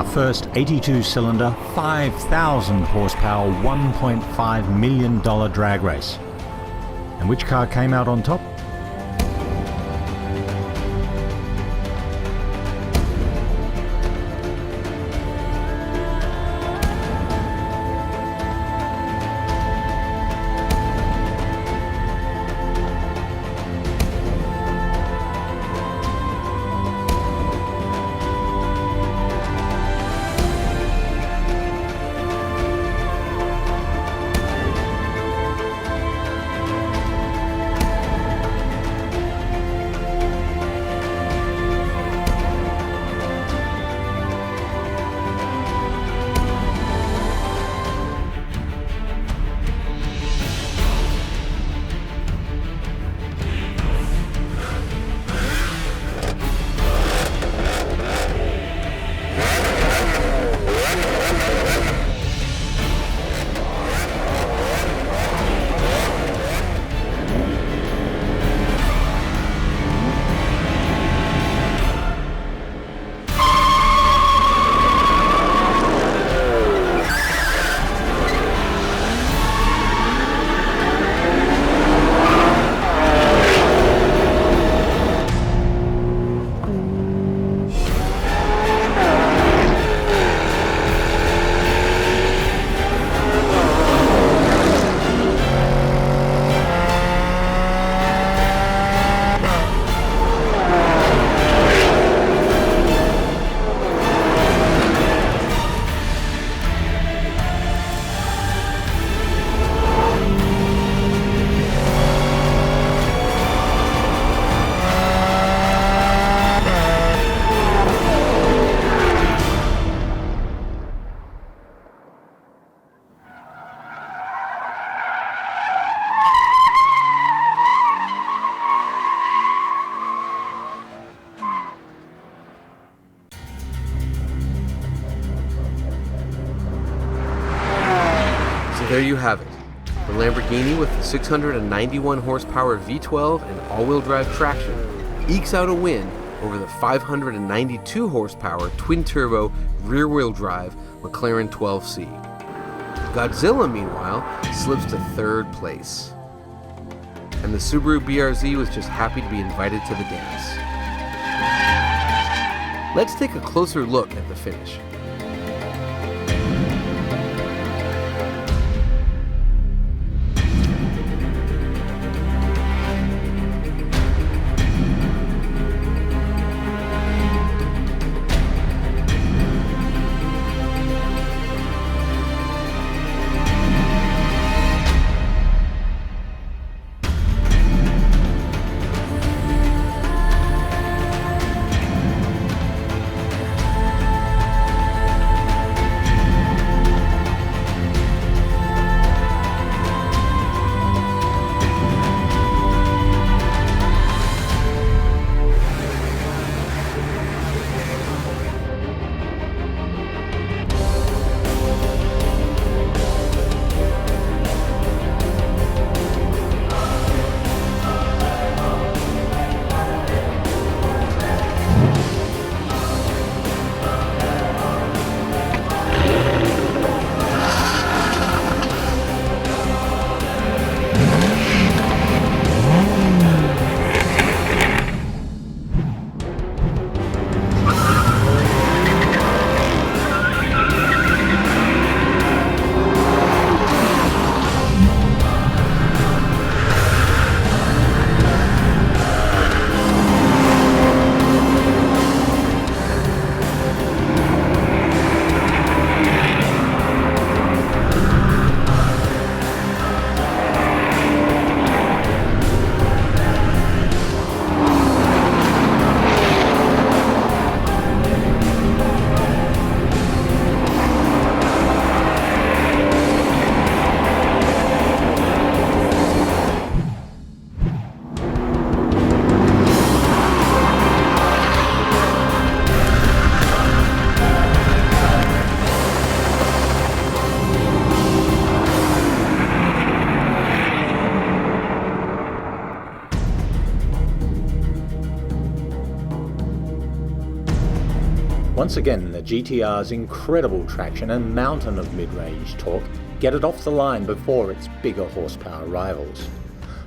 first 82-cylinder, 5,000 horsepower, $1.5 million drag race. And which car came out on top? There you have it. The Lamborghini with the 691 horsepower V12 and all-wheel drive traction ekes out a win over the 592 horsepower twin-turbo rear-wheel drive McLaren 12C. Godzilla, meanwhile, slips to third place. And the Subaru BRZ was just happy to be invited to the dance. Let's take a closer look at the finish. Once again, the GTR's incredible traction and mountain of mid-range torque get it off the line before its bigger horsepower rivals.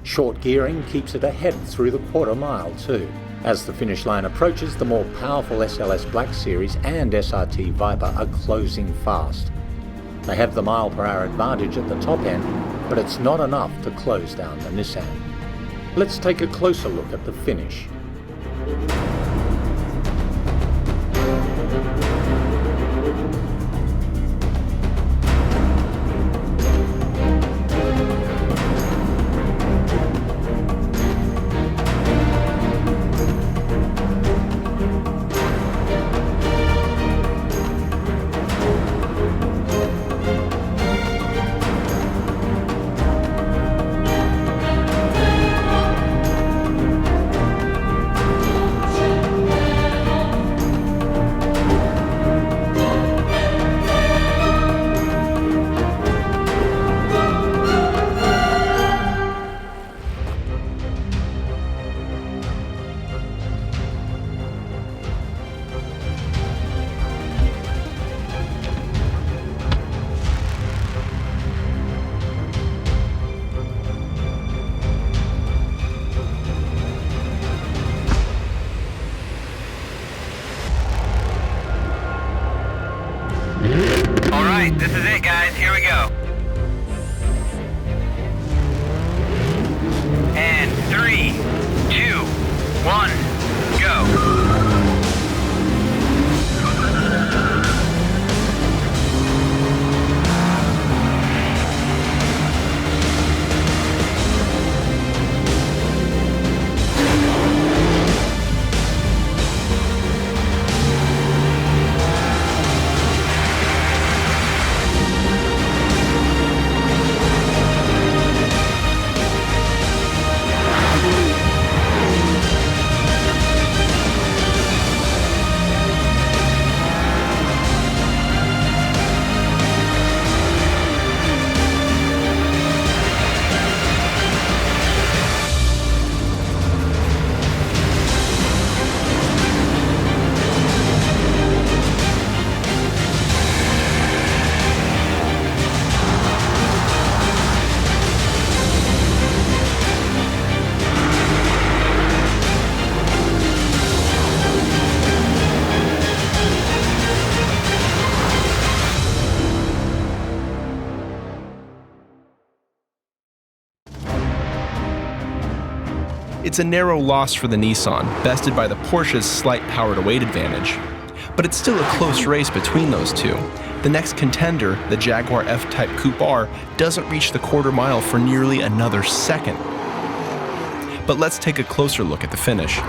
Short gearing keeps it ahead through the quarter mile too. As the finish line approaches, the more powerful SLS Black Series and SRT Viper are closing fast. They have the mile-per-hour advantage at the top end, but it's not enough to close down the Nissan. Let's take a closer look at the finish. Alright, this is it, guys. Here we go. And 3, 2, 1, go. It's a narrow loss for the Nissan, bested by the Porsche's slight power-to-weight advantage. But it's still a close race between those two. The next contender, the Jaguar F-Type Coupe R, doesn't reach the quarter mile for nearly another second. But let's take a closer look at the finish.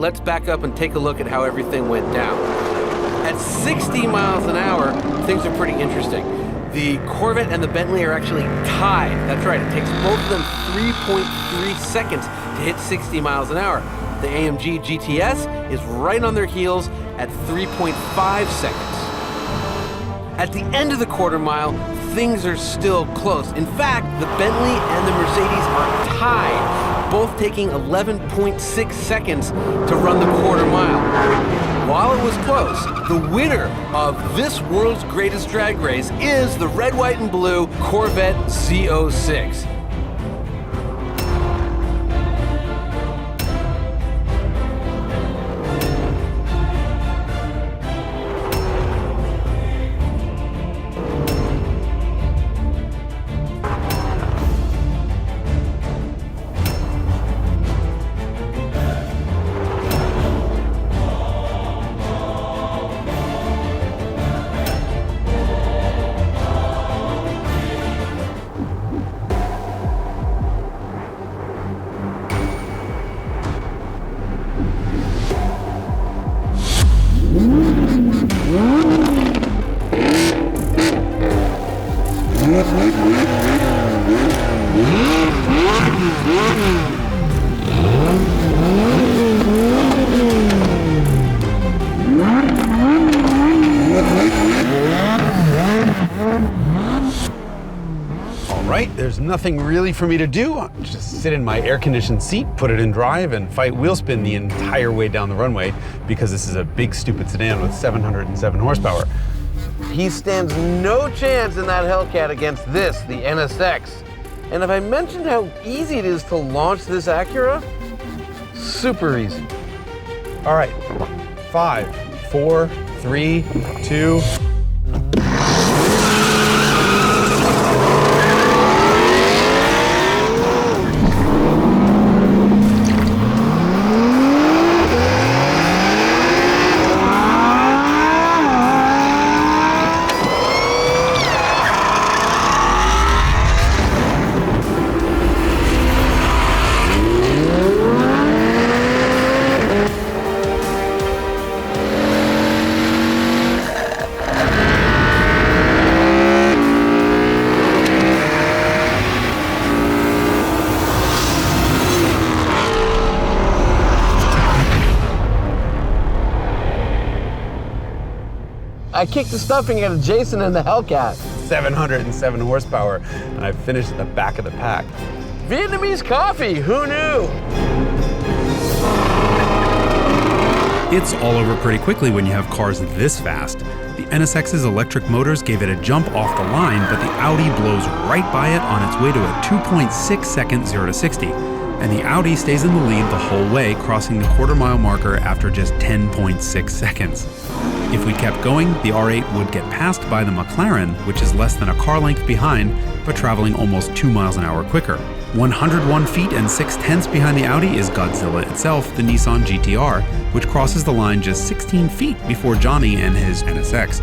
let's back up and take a look at how everything went down. At 60 miles an hour, things are pretty interesting. The Corvette and the Bentley are actually tied. That's right, it takes both of them 3.3 seconds to hit 60 miles an hour. The AMG GTS is right on their heels at 3.5 seconds. At the end of the quarter mile, things are still close. In fact, the Bentley and the Mercedes are tied, both taking 11.6 seconds to run the quarter mile. While it was close, the winner of this world's greatest drag race is the red, white, and blue Corvette Z06. There's nothing really for me to do. I'll just sit in my air-conditioned seat, put it in drive, and fight wheel spin the entire way down the runway because this is a big, stupid sedan with 707 horsepower. He stands no chance in that Hellcat against this, the NSX. And have I mentioned how easy it is to launch this Acura? Super easy. All right, 5, 4, 3, 2. I kicked the stuffing out of Jason in the Hellcat. 707 horsepower, and I finished at the back of the pack. Vietnamese coffee, who knew? It's all over pretty quickly when you have cars this fast. The NSX's electric motors gave it a jump off the line, but the Audi blows right by it on its way to a 2.6 second 0 to 60. And the Audi stays in the lead the whole way, crossing the quarter-mile marker after just 10.6 seconds. If we kept going, the R8 would get passed by the McLaren, which is less than a car length behind, but traveling almost 2 miles an hour quicker. 101 feet and 6/10 behind the Audi is Godzilla itself, the Nissan GTR, which crosses the line just 16 feet before Johnny and his NSX.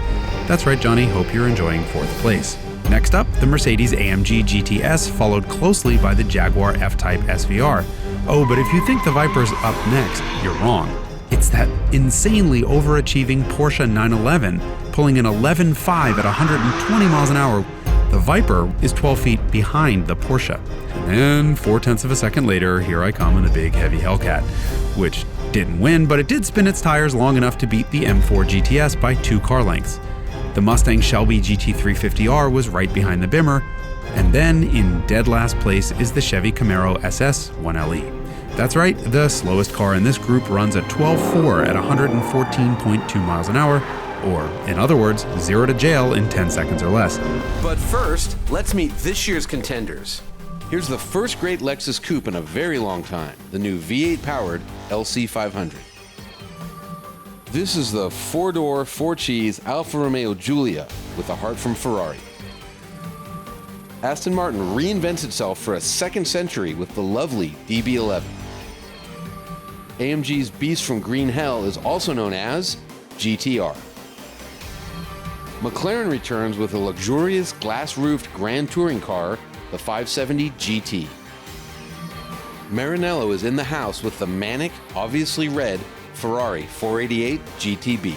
That's right, Johnny, hope you're enjoying 4th place. Next up, the Mercedes AMG GTS, followed closely by the Jaguar F-Type SVR. Oh, but if you think the Viper's up next, you're wrong. It's that insanely overachieving Porsche 911, pulling an 11.5 at 120 miles an hour. The Viper is 12 feet behind the Porsche. And then 0.4 of a second later, here I come in a big heavy Hellcat, which didn't win, but it did spin its tires long enough to beat the M4 GTS by 2 car lengths. The Mustang Shelby GT350R was right behind the Bimmer, and then in dead last place is the Chevy Camaro SS 1LE. That's right, the slowest car in this group runs a 12.4 at 114.2 miles an hour, or in other words, 0 to jail in 10 seconds or less. But first, let's meet this year's contenders. Here's the first great Lexus coupe in a very long time, the new V8-powered LC500. This is the 4-door, 4-cheese Alfa Romeo Giulia with a heart from Ferrari. Aston Martin reinvents itself for a second century with the lovely DB11. AMG's Beast from Green Hell is also known as GTR. McLaren returns with a luxurious glass-roofed Grand Touring car, the 570 GT. Marinello is in the house with the manic, obviously red, Ferrari 488 GTB.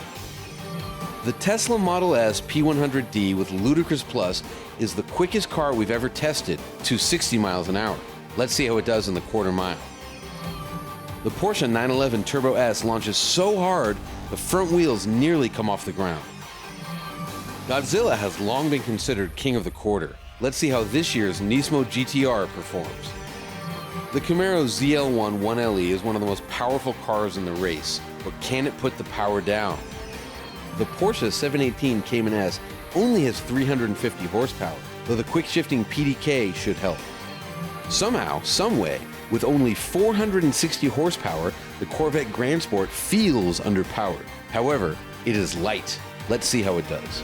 The Tesla Model S P100D with Ludicrous Plus is the quickest car we've ever tested to 60 miles an hour. Let's see how it does in the quarter mile. The Porsche 911 Turbo S launches so hard, the front wheels nearly come off the ground. Godzilla has long been considered king of the quarter. Let's see how this year's Nismo GTR performs. The Camaro ZL1 1LE is one of the most powerful cars in the race, but can it put the power down? The Porsche 718 Cayman S only has 350 horsepower, though the quick-shifting PDK should help. Somehow, someway, with only 460 horsepower, the Corvette Grand Sport feels underpowered. However, it is light. Let's see how it does.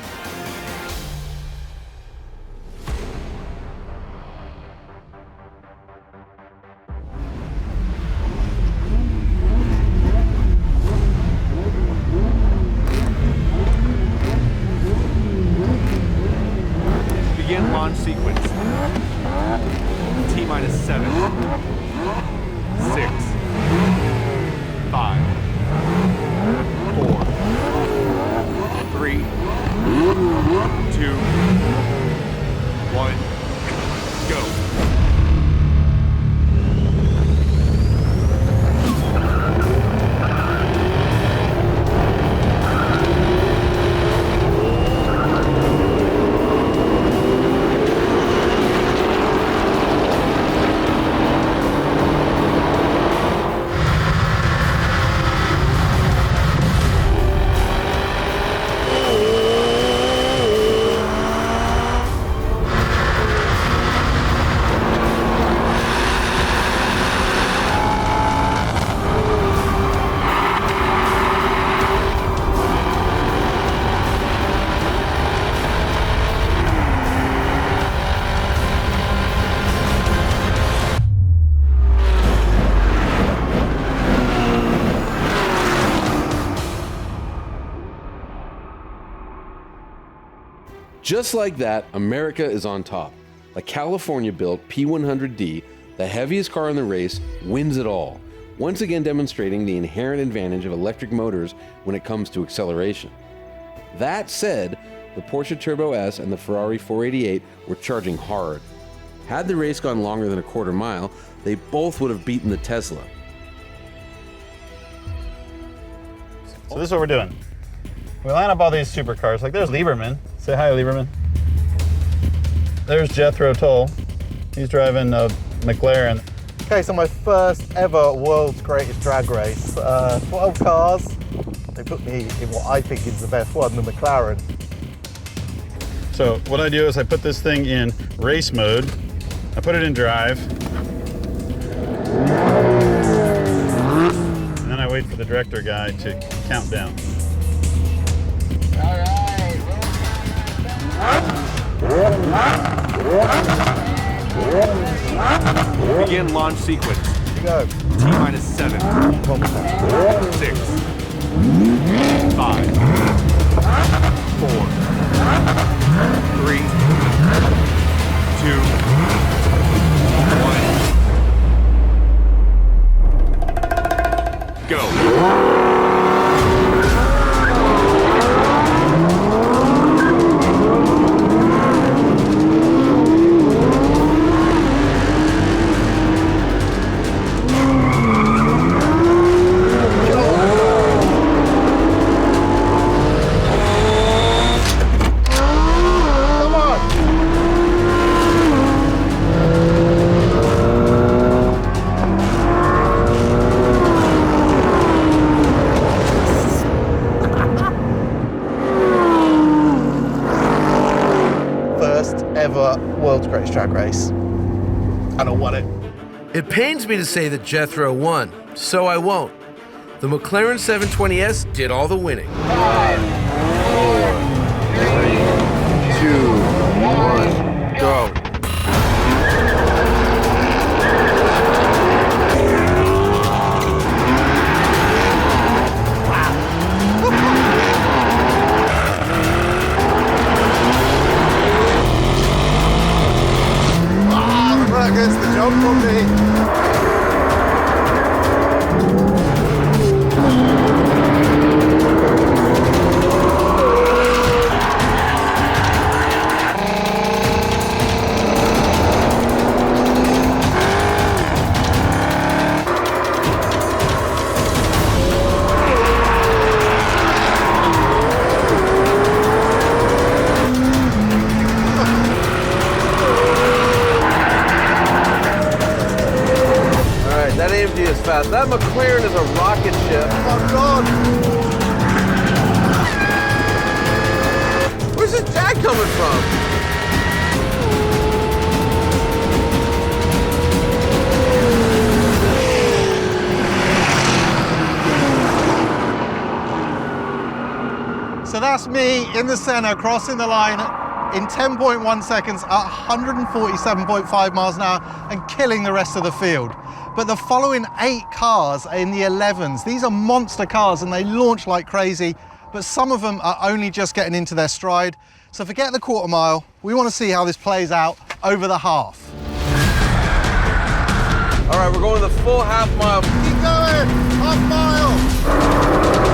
Begin launch sequence. T-minus 7, 6, 5, 4, 3, 2, 1, go. Just like that, America is on top. A California-built P100D, the heaviest car in the race, wins it all, once again demonstrating the inherent advantage of electric motors when it comes to acceleration. That said, the Porsche Turbo S and the Ferrari 488 were charging hard. Had the race gone longer than a quarter mile, they both would have beaten the Tesla. So this is what we're doing. We line up all these supercars. Like there's Lieberman. Say hi, Lieberman. There's Jethro Tull. He's driving a McLaren. Okay, so my first ever world's greatest drag race. 12 cars. They put me in what I think is the best one, the McLaren. So what I do is I put this thing in race mode. I put it in drive. And then I wait for the director guy to count down. Begin launch sequence. Go. T-minus 7, 6, 5, 4, 3, 2, 1, go. World's greatest drag race. And I won it. It pains me to say that Jethro won, so I won't. The McLaren 720S did all the winning. 5, 4, 3, 2, 1, go. Gets the jump on me. fast. That McLaren is a rocket ship. Oh God! Where's this drag coming from? So that's me in the center, crossing the line in 10.1 seconds at 147.5 miles an hour and killing the rest of the field. But the following 8 cars are in the 11s. These are monster cars and they launch like crazy, but some of them are only just getting into their stride. So forget the quarter mile. We want to see how this plays out over the half. All right, we're going the full half mile. Keep going, half mile.